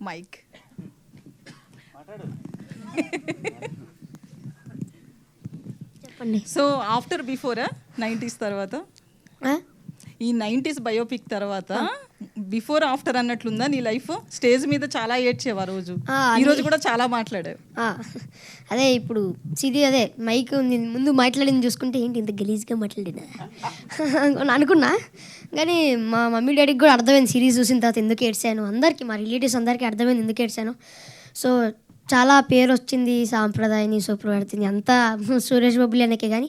Mic. చెప్పండి. So after బిఫోరా 90s తర్వాత, ఈ 90s బయోపిక్ తర్వాత బిఫోర్ ఆఫ్టర్ అన్నట్లుందా నీ లైఫ్? స్టేజ్ మీద చాలా ఏడ్చేవా రోజు? ఈ రోజు కూడా చాలా మాట్లాడావు. అదే ఇప్పుడు అదే మైక్ ఉంది ముందు మాట్లాడింది చూసుకుంటే ఏంటి ఇంత గలీజ్గా మాట్లాడినా అనుకున్నా. కానీ మా మమ్మీ డాడీకి కూడా అర్థమైంది సిరీస్ చూసిన తర్వాత ఎందుకు ఏడ్చాను, అందరికీ మా రిలేటివ్స్ అందరికీ అర్థమైంది ఎందుకు ఏడ్చాను. సో చాలా పేరు వచ్చింది సాంప్రదాయని సుప్రవర్తిని అంతా సురేష్ బాబులు అనకే, కానీ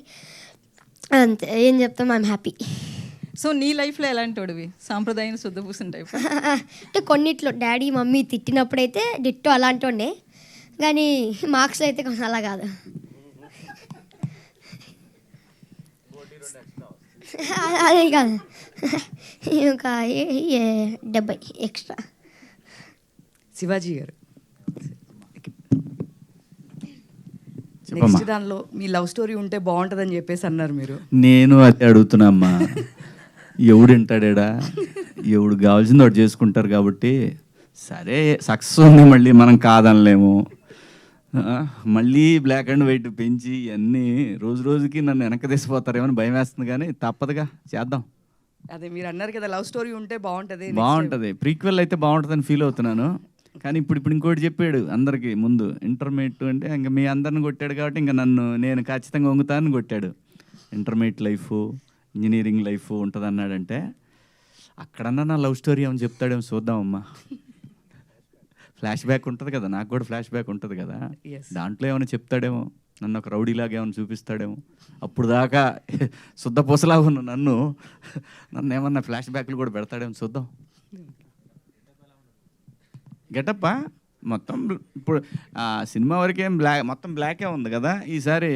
అంతే ఏం చెప్తాం, ఐఎమ్ హ్యాపీ. సో నీ లైఫ్లో ఎలాంటి వాడివి? సాంప్రదాయం శుద్ధపూసిన టైప్ అంటే కొన్నిట్లో డాడీ మమ్మీ తిట్టినప్పుడైతే డిట్టో అలాంటి ఉండే, కానీ మార్క్స్ అయితే కొంచెం అలా కాదు. అదే కాదు, ఒక 70 ఎక్స్ట్రా. శివాజీ గారు, నెక్స్ట్ దానిలో మీ లవ్ స్టోరీ ఉంటే బాగుంటుందని చెప్పేసి అన్నారు మీరు. నేను అదే అడుగుతున్నా, ఎవడు వింటాడా? ఎవడు కావాల్సింది వాడు చేసుకుంటారు కాబట్టి సరే సక్సెస్ ఉంది, మళ్ళీ మనం కాదనలేము. మళ్ళీ బ్లాక్ అండ్ వైట్ పెంచి అన్నీ రోజు రోజుకి నన్ను వెనక తీసిపోతారేమో అని భయం వేస్తుంది, కానీ తప్పదుగా చేద్దాం. అదే మీరు అన్నారు కదా లవ్ స్టోరీ ఉంటే బాగుంటుంది, ప్రీక్వెల్ అయితే బాగుంటుందని ఫీల్ అవుతున్నాను. కానీ ఇప్పుడు ఇంకోటి చెప్పాడు అందరికీ ముందు, ఇంటర్మీడియట్ అంటే ఇంకా మీ అందరిని కొట్టాడు కాబట్టి ఇంకా నేను ఖచ్చితంగా వంగుతానని కొట్టాడు. ఇంటర్మీడియట్ లైఫ్, ఇంజనీరింగ్ లైఫ్ ఉంటుంది అన్నాడంటే అక్కడన్నా నా లవ్ స్టోరీ ఏమని చెప్తాడేమో చూద్దామమ్మా. ఫ్లాష్ బ్యాక్ ఉంటుంది కదా, నాకు కూడా ఫ్లాష్ బ్యాక్ ఉంటుంది కదా, దాంట్లో ఏమైనా చెప్తాడేమో, నన్ను ఒక రౌడీలాగా ఏమైనా చూపిస్తాడేమో. అప్పుడు దాకా శుద్ధపూసలాగా ఉన్న నన్ను ఏమన్నా ఫ్లాష్ బ్యాక్లు కూడా పెడతాడేమో చూద్దాం. గెటప్పా మొత్తం ఇప్పుడు సినిమా వరకేం మొత్తం బ్లాకే ఉంది కదా, ఈసారి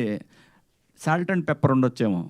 సాల్ట్ అండ్ పెప్పర్ ఉండొచ్చేమో.